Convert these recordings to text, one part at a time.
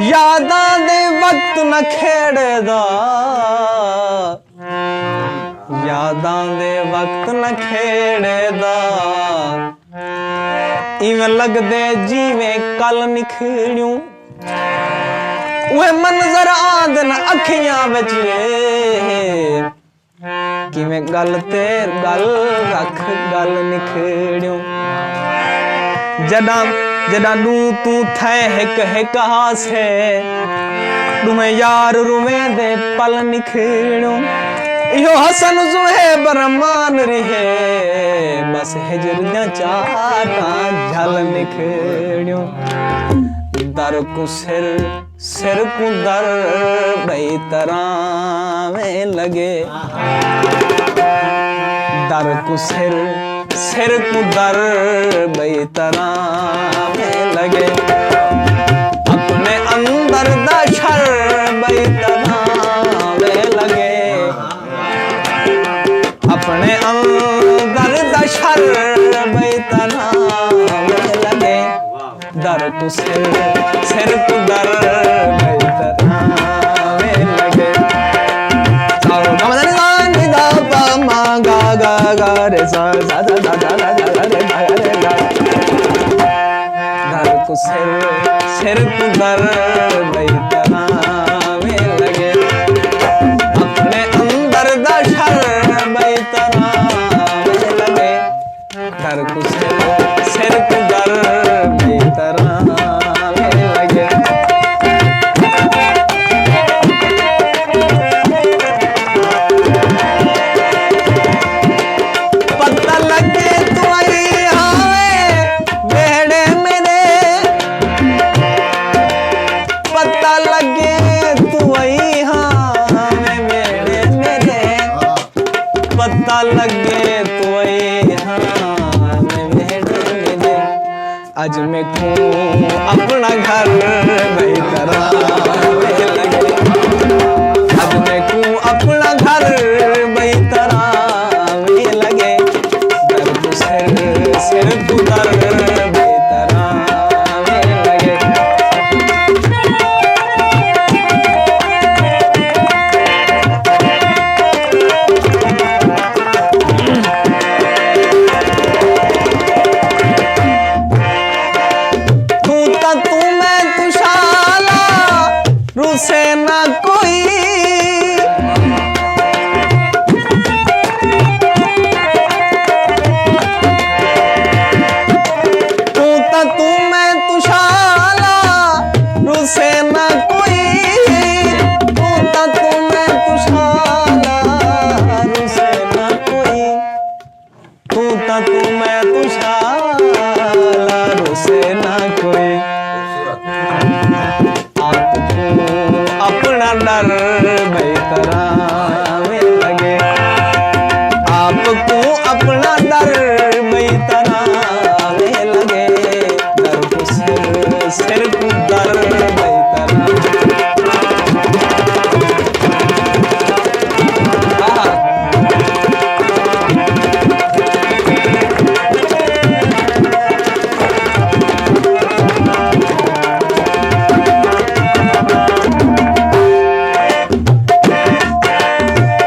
यादां दे वक्त न खेड़दा, यादां दे वक्त न खेड़दा, इवें लगदे जिवें कल निखड़ियूं, वे मंजर आंदन अखियां विच किवें गल ते गल रख गल निखड़ियूं। जडां जडां नू तू थे हिक हिक हासे, तुम्हें यार रुवें दे पल निखड़ियूं। इहो हसन ज़ुहैब रमान रहे, बस हिजर दियां चाटां झल निखड़ियूं। दर को सिर सिर को दर बई तरावे लगे, दर को सिर सिर को दर बई तरावे लगे। अपने अंदर दा शर बई तरावे लगे, अपने अंदर दा शर बई तरावे लगे। दर को सिर को दर बई तरावे लगे। गा गा रे सा सा सा सा सा रे रे गा। दर को सिर को दर बई तरावे लगे, अपने अंदर दा शर बई तरावे लगे। दर को सिर को दर बई तरावे लगे। पता लगे तू आई हावे बेड़े मेरे, पता लगे तू आई हावे बेड़े मेरे, पता लगे तू आई हावे बेड़े मेरे। आज मैं खूं अपना घर बई तरावे लगे, आज मैं खूं अपना घर बई तरावे लगे। दर को सिर को दर बई तरावे लगे। तू ता तू मैं तू शाला, रूसे ना कोई। तू ता तू मैं तू शाला, रूसे ना कोई। तू ता तू मैं तू शाला, रूसे ना कोई। तू ता तू मैं तू शाला, रूसे ना कोई। आपको अपना डर बई तरावे लगे, आपको अपना डर बई तरावे लगे। दर को सिर को दर बई तरावे।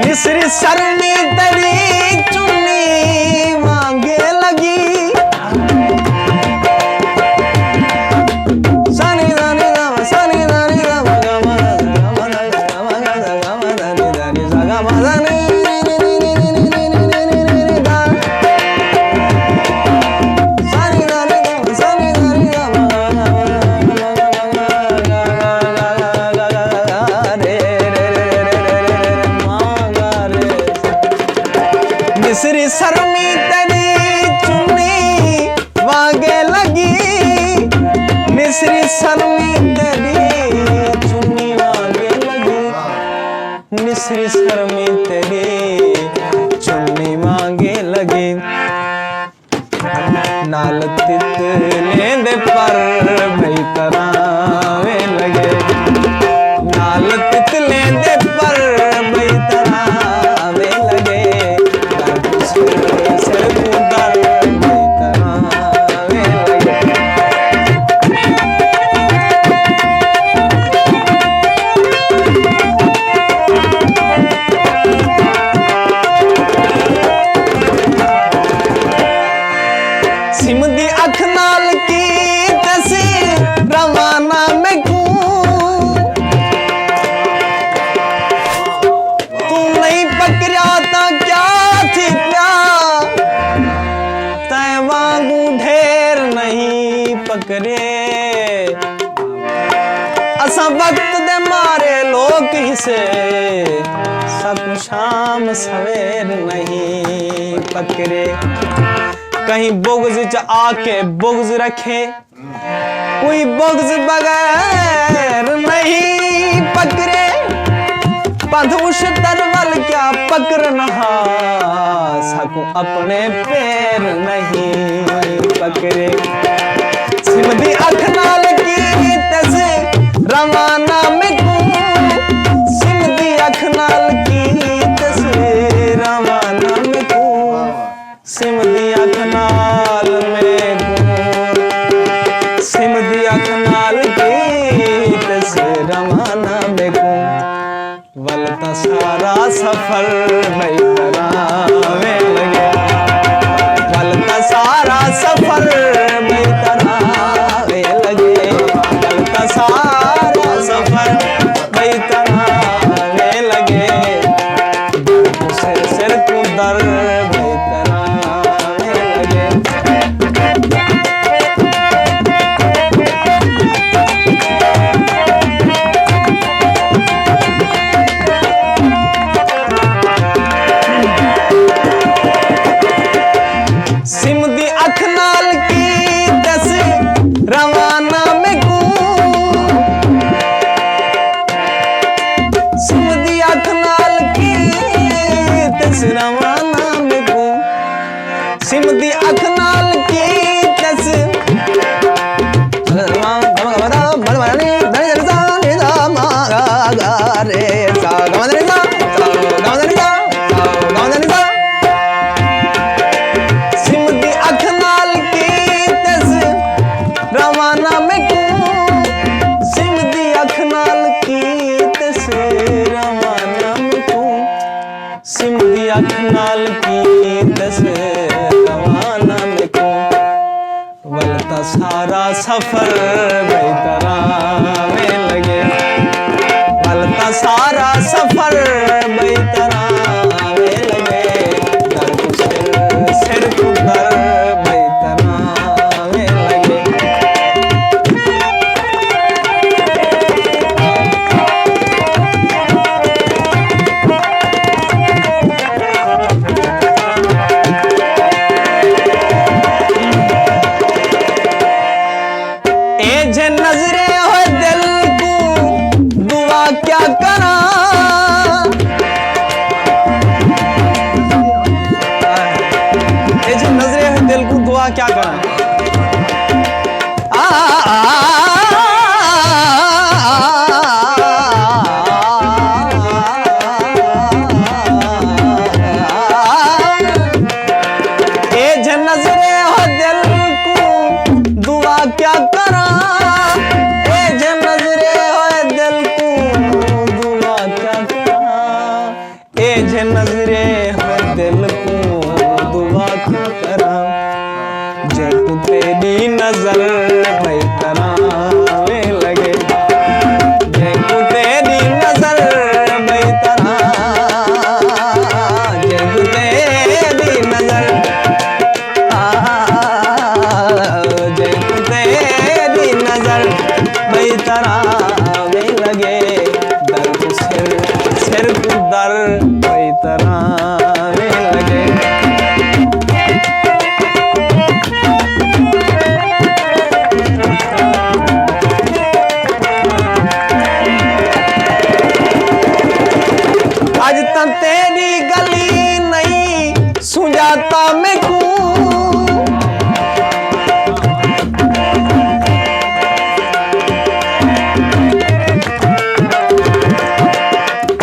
मिस्री सरनी तेरी चुन्नी मांगे लगी, सनी दानी दामा सनी दानी दामा गामा गामा गामा गामा दानी दानी गामा दानी दा। सनी दानी दामा सनी दानी दामा रे रे रे रे मांगा रे। मिस्री शर्मी तेरी चुन्नी वागे लगी, मिस्री शर्मी तेरी चुन्नी वागे लगी। मिस्री शर्मी तेरी चुन्नी मांगे लगी। नाल तितले दे पर बई तरावे लगे, नाल तितले दे पर बई तरावे लगे। दर को वक्त दे मारे लोक ही से सकु शाम सवेर नहीं पकड़े। कहीं बुग़्ज़ च आके बुग़्ज़ रखे, कोई बुग़्ज़ बगैर नहीं पकड़े। पंधुष तरवल क्या पकड़ नहा सकूं अपने पैर नहीं पकड़े। सिमदी अख नाल की तसे रवाना में को, सिमदी अख नाल की तसे रवाना में को, सिमदी अख नाल में को, सिमदी अख नाल की तसे रवाना में को। वलता सारा सफर बैतरावे लगे, वलता सारा सफर बैतरावे लगे, वलता सारा सफर बैतरावे लगे। सिर को दर बैतरावे लगे। सिमदी अख नाल की तस रवाना में को, सिमदी अख नाल की तस रवाना में को, सिमदी अख नाल की तस रवाना में को, सिमदी अख नाल की तस रवाना में को, सिमदी अख नाल की तस रवाना में को। वलता सारा सफर बैतरावे लगे, वलता सारा सफर बैतरावे लगे। दर को सिर को दर बैतरावे लगे। जे नजरे हो दिल को दुआ क्या करा, जे नजरे हो दिल को दुआ क्या करा। जे नजरे हो दिल को दुआ क्या करा, जे नजरे हो दिल को दुआ क्या करा, जे नजरे हो दिल को दुआ क्या करा। जे तू तेरी नजर बैतरावे लगे, जे तू तेरी नजर बैतरा, जे तू तेरी नजर, जे तू तेरी नजर बैतरावे लगे। दर को सिर को दर बैतरावे लगे। आज तक तेरी गली नहीं सुझाता मैं को,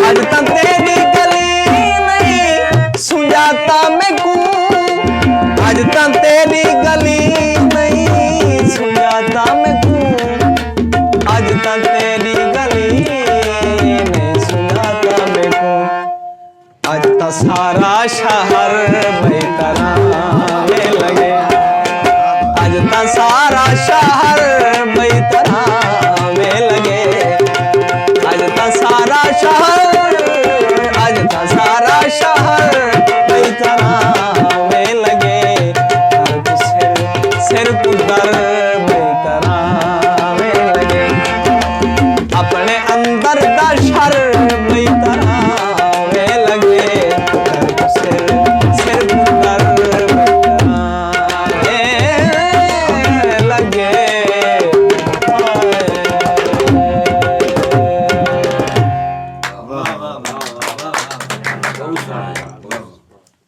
आज तक तेरी गली नहीं सुझाता मैं को, आज तक तेरी गली नहीं सुझाता मैं को, आज तक तेरी गली नहीं सुझाता मैं को। आज तक सारा शहर बैतरावे लगे, आज तक सारा शहर